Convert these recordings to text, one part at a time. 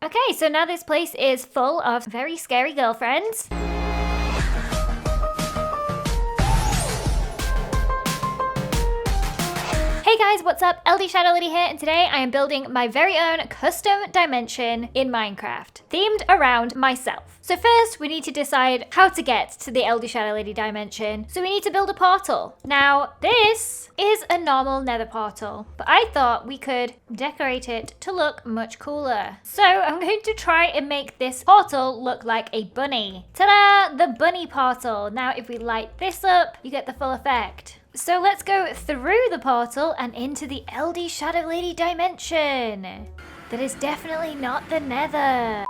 Okay, so now this place is full of very scary girlfriends. Hey guys, what's up? LDShadowLady here, and today I am building my very own custom dimension in Minecraft, themed around myself. So first, we need to decide how to get to the LDShadowLady dimension. So we need to build a portal. Now, this is a normal nether portal, but I thought we could decorate it to look much cooler. So I'm going to try and make this portal look like a bunny. Ta-da! The bunny portal. Now, if we light this up, you get the full effect. So let's go through the portal and into the LDShadowLady dimension. That is definitely not the nether.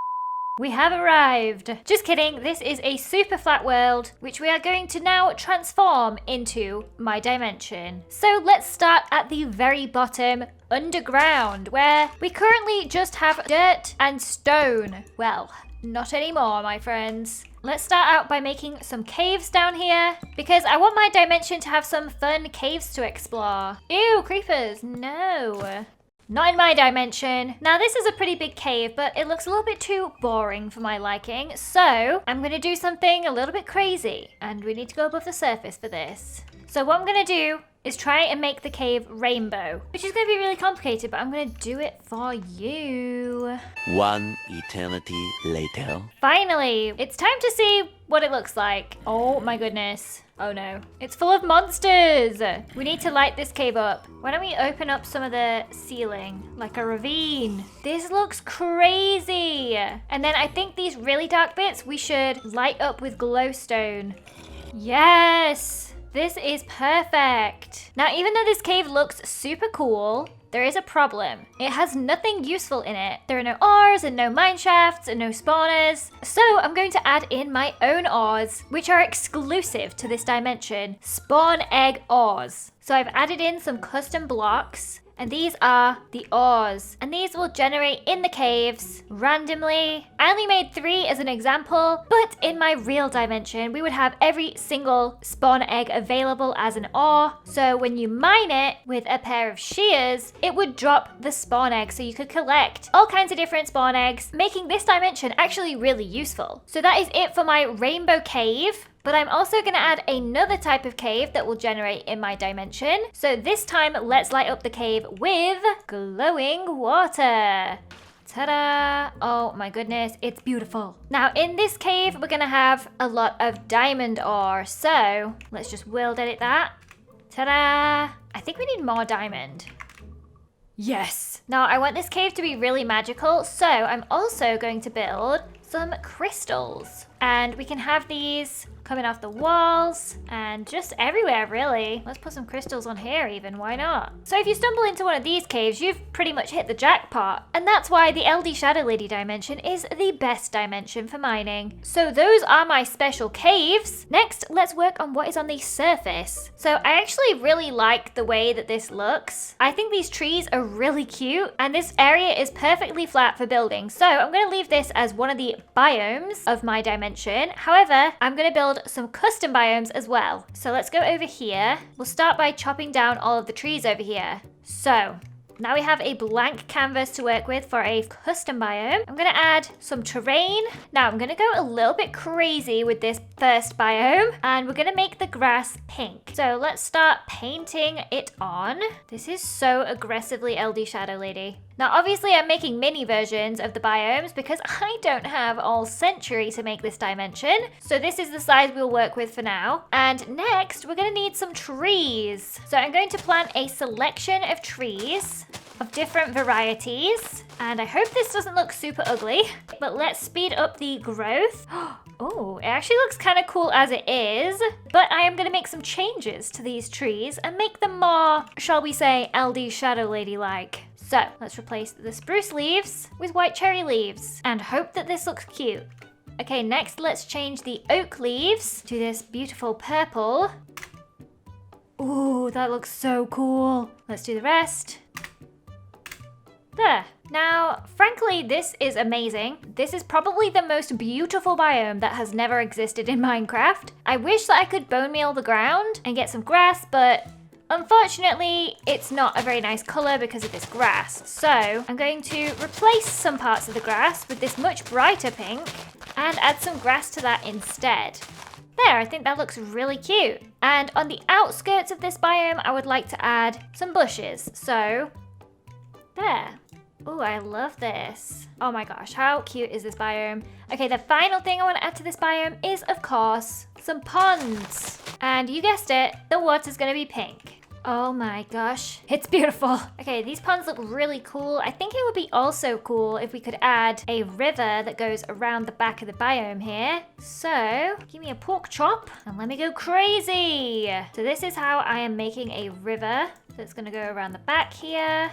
We have arrived. Just kidding, this is a super flat world, which we are going to now transform into my dimension. So let's start at the very bottom, underground, where we currently just have dirt and stone. Well, not anymore, my friends. Let's start out by making some caves down here, because I want my dimension to have some fun caves to explore. Ew, creepers, no. Not in my dimension. Now this is a pretty big cave, but it looks a little bit too boring for my liking. So I'm gonna do something a little bit crazy, and we need to go above the surface for this. So what I'm gonna do is try and make the cave rainbow, which is gonna be really complicated, but I'm gonna do it for you. One eternity later. Finally, it's time to see what it looks like. Oh my goodness. Oh no. It's full of monsters. We need to light this cave up. Why don't we open up some of the ceiling, like a ravine? This looks crazy. And then I think these really dark bits we should light up with glowstone. Yes. This is perfect. Now, even though this cave looks super cool, there is a problem. It has nothing useful in it. There are no ores and no mine shafts and no spawners. So I'm going to add in my own ores, which are exclusive to this dimension. Spawn egg ores. So I've added in some custom blocks. And these are the ores. And these will generate in the caves randomly. I only made 3 as an example, but in my real dimension, we would have every single spawn egg available as an ore. So when you mine it with a pair of shears, it would drop the spawn egg, so you could collect all kinds of different spawn eggs, making this dimension actually really useful. So that is it for my rainbow cave. But I'm also going to add another type of cave that will generate in my dimension. So this time, let's light up the cave with glowing water. Ta-da! Oh my goodness, it's beautiful. Now in this cave, we're going to have a lot of diamond ore. So let's just world edit that. Ta-da! I think we need more diamond. Yes! Now I want this cave to be really magical, so I'm also going to build some crystals. And we can have these coming off the walls and just everywhere, really. Let's put some crystals on here even, why not? So if you stumble into one of these caves, you've pretty much hit the jackpot. And that's why the LDShadowLady dimension is the best dimension for mining. So those are my special caves. Next, let's work on what is on the surface. So I actually really like the way that this looks. I think these trees are really cute, and this area is perfectly flat for building. So I'm gonna leave this as one of the biomes of my dimension. However, I'm gonna build some custom biomes as well. So let's go over here. We'll start by chopping down all of the trees over here. So now we have a blank canvas to work with for a custom biome. I'm gonna add some terrain. Now I'm gonna go a little bit crazy with this first biome, and we're gonna make the grass pink. So let's start painting it on. This is so aggressively LDShadowLady. Now obviously I'm making mini versions of the biomes because I don't have all century to make this dimension. So this is the size we'll work with for now. And next we're gonna need some trees. So I'm going to plant a selection of trees of different varieties. And I hope this doesn't look super ugly, but let's speed up the growth. Oh, it actually looks kind of cool as it is, but I am gonna make some changes to these trees and make them more, shall we say, LDShadowLady-like. So let's replace the spruce leaves with white cherry leaves and hope that this looks cute. Okay, next let's change the oak leaves to this beautiful purple. Ooh, that looks so cool. Let's do the rest. There. Now, frankly, this is amazing. This is probably the most beautiful biome that has never existed in Minecraft. I wish that I could bone meal the ground and get some grass, but Unfortunately, it's not a very nice color because of this grass. So I'm going to replace some parts of the grass with this much brighter pink and add some grass to that instead. There, I think that looks really cute. And on the outskirts of this biome, I would like to add some bushes. So there. Ooh, I love this. Oh my gosh, how cute is this biome? Okay, the final thing I want to add to this biome is, of course, some ponds. And you guessed it, the water's gonna be pink. Oh my gosh, it's beautiful. Okay, these ponds look really cool. I think it would be also cool if we could add a river that goes around the back of the biome here. So, give me a pork chop and let me go crazy. So this is how I am making a river that's gonna go around the back here.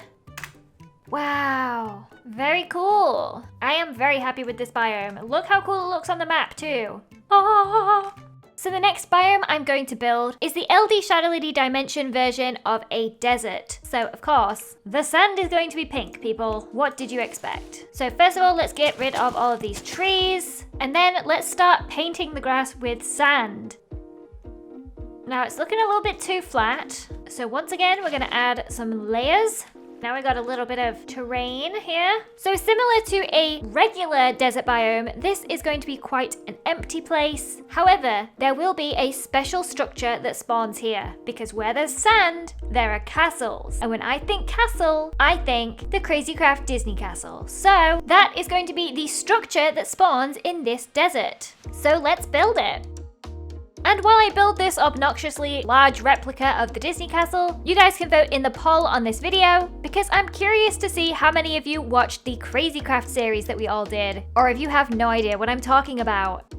Wow, very cool. I am very happy with this biome. Look how cool it looks on the map too. Ah. So the next biome I'm going to build is the LDShadowLady dimension version of a desert. So of course, the sand is going to be pink, people. What did you expect? So first of all, let's get rid of all of these trees. And then let's start painting the grass with sand. Now it's looking a little bit too flat. So once again, we're gonna add some layers. Now we got a little bit of terrain here. So similar to a regular desert biome, this is going to be quite an empty place. However, there will be a special structure that spawns here because where there's sand, there are castles. And when I think castle, I think the Crazycraft Disney Castle. So that is going to be the structure that spawns in this desert. So let's build it. And while I build this obnoxiously large replica of the Disney Castle, you guys can vote in the poll on this video because I'm curious to see how many of you watched the Crazycraft series that we all did, or if you have no idea what I'm talking about.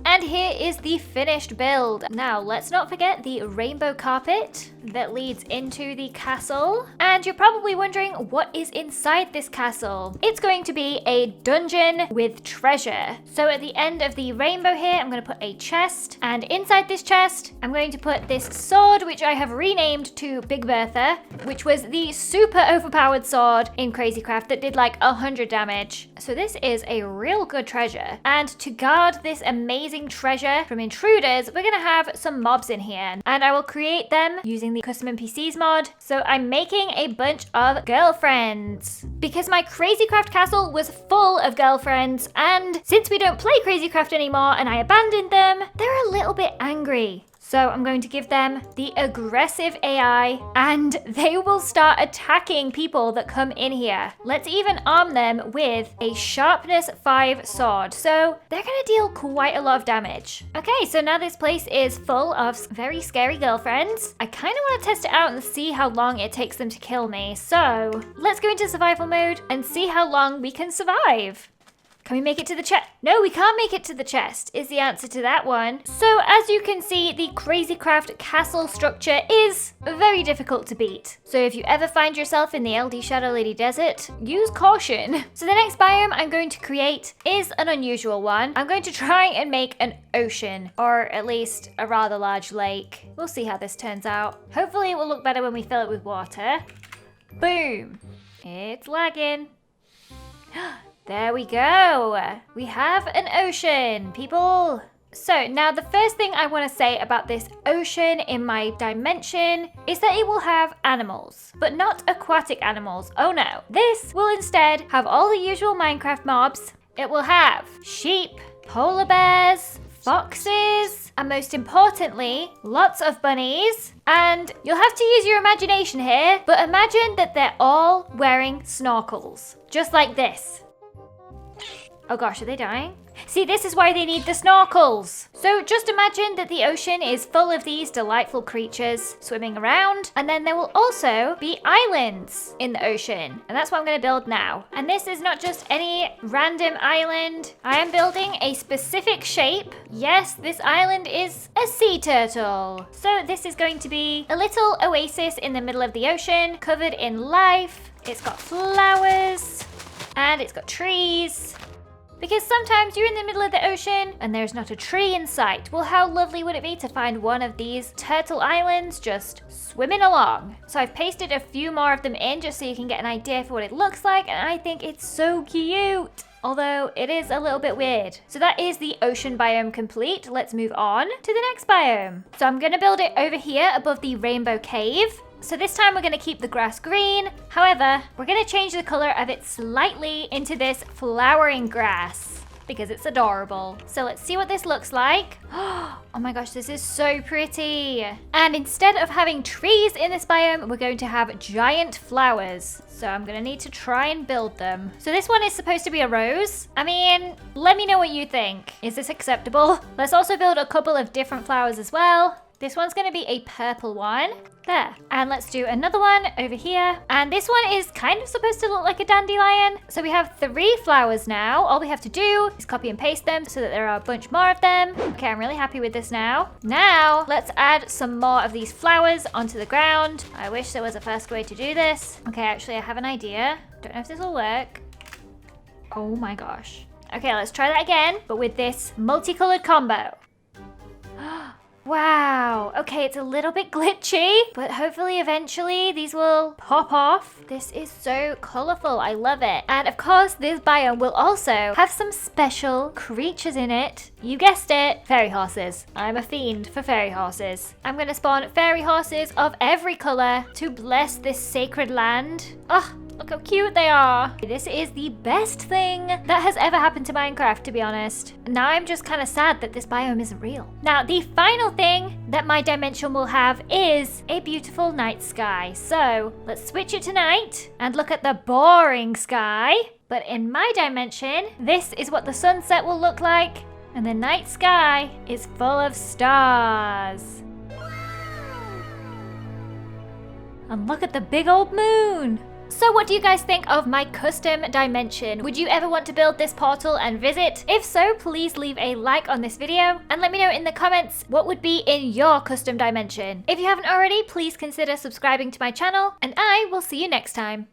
And here is the finished build. Now, let's not forget the rainbow carpet that leads into the castle. And you're probably wondering what is inside this castle. It's going to be a dungeon with treasure. So at the end of the rainbow here, I'm going to put a chest. And inside this chest, I'm going to put this sword, which I have renamed to Big Bertha, which was the super overpowered sword in Crazycraft that did like 100 damage. So this is a real good treasure. And to guard this amazing treasure from intruders, we're gonna have some mobs in here, and I will create them using the custom NPCs mod. So I'm making a bunch of girlfriends because my Crazycraft castle was full of girlfriends, and since we don't play Crazycraft anymore and I abandoned them, they're a little bit angry. So I'm going to give them the aggressive AI and they will start attacking people that come in here. Let's even arm them with a sharpness 5 sword. So they're gonna deal quite a lot of damage. Okay, so now this place is full of very scary girlfriends. I kind of want to test it out and see how long it takes them to kill me. So let's go into survival mode and see how long we can survive. Can we make it to the chest? No, we can't make it to the chest, is the answer to that one. So as you can see, the Crazycraft castle structure is very difficult to beat. So if you ever find yourself in the LDShadowLady desert, use caution. So the next biome I'm going to create is an unusual one. I'm going to try and make an ocean, or at least a rather large lake. We'll see how this turns out. Hopefully it will look better when we fill it with water. Boom. It's lagging. There we go. We have an ocean, people. So now the first thing I want to say about this ocean in my dimension is that it will have animals, but not aquatic animals. Oh no. This will instead have all the usual Minecraft mobs. It will have sheep, polar bears, foxes, and most importantly, lots of bunnies. And you'll have to use your imagination here, but imagine that they're all wearing snorkels, just like this. Oh gosh, are they dying? See, this is why they need the snorkels. So just imagine that the ocean is full of these delightful creatures swimming around, and then there will also be islands in the ocean. And that's what I'm gonna build now. And this is not just any random island. I am building a specific shape. Yes, this island is a sea turtle. So this is going to be a little oasis in the middle of the ocean, covered in life. It's got flowers, and it's got trees. Because sometimes you're in the middle of the ocean and there's not a tree in sight. Well, how lovely would it be to find one of these turtle islands just swimming along? So I've pasted a few more of them in just so you can get an idea for what it looks like, and I think it's so cute. although it is a little bit weird. So that is the ocean biome complete. Let's move on to the next biome. So I'm gonna build it over here above the rainbow cave. So this time we're gonna keep the grass green. However, we're gonna change the color of it slightly into this flowering grass, because it's adorable. So let's see what this looks like. Oh my gosh, this is so pretty. And instead of having trees in this biome, we're going to have giant flowers. So I'm gonna need to try and build them. So this one is supposed to be a rose. I mean, let me know what you think. Is this acceptable? Let's also build a couple of different flowers as well. This one's gonna be a purple one. There. And let's do another one over here. And this one is kind of supposed to look like a dandelion. So we have 3 flowers now. All we have to do is copy and paste them so that there are a bunch more of them. Okay, I'm really happy with this now. Now, let's add some more of these flowers onto the ground. I wish there was a faster way to do this. Okay, actually, I have an idea. Don't know if this will work. Oh my gosh. Okay, let's try that again, but with this multicolored combo. Wow, okay, it's a little bit glitchy, but hopefully eventually these will pop off. This is so colorful, I love it. And of course, this biome will also have some special creatures in it. You guessed it, fairy horses. I'm a fiend for fairy horses. I'm gonna spawn fairy horses of every color to bless this sacred land. Oh, look how cute they are. This is the best thing that has ever happened to Minecraft, to be honest. Now I'm just kind of sad that this biome isn't real. Now, the final thing that my dimension will have is a beautiful night sky. So let's switch it to night and look at the boring sky. But in my dimension, this is what the sunset will look like. And the night sky is full of stars. And look at the big old moon. So what do you guys think of my custom dimension? Would you ever want to build this portal and visit? If so, please leave a like on this video and let me know in the comments what would be in your custom dimension. If you haven't already, please consider subscribing to my channel and I will see you next time.